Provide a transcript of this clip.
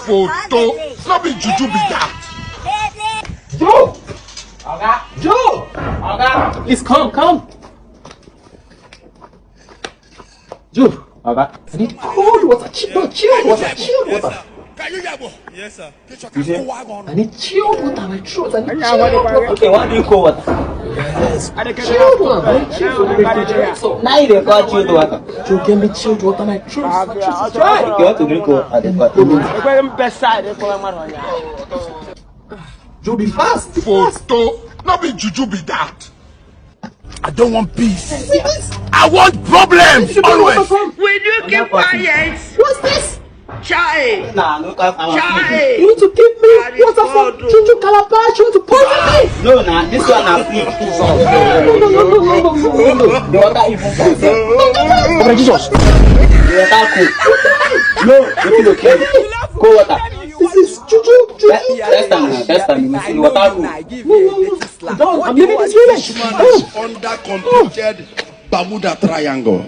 photo. Not be juju be that. Joe! Oga! Joe! Oga! Please come. Joe! Oga! I need cold water. Chilled water. Yes, sir. I need chilled water. My throat. I need chilled water. Okay, what do you call water? Yes. Chilled water. I need chilled water. So now you got chilled water. Joe, give me chilled water. My throat. Okay, you want to drink water? Joe, be fast. Photo. Not be juju be that. I don't want peace. I want problems always. Will you keep quiet? What's this? Chai! Nah, look at our Chai! You want to give me water from Juju Calabash? You want to poison me? No, nah, this one I'm free. No. The water even cold. Oh, Jesus. The water cold. No, it's okay. Cold water. This is Juju. Test time. The water cold. No. I'm leaving this village. Under completed Bermuda Triangle.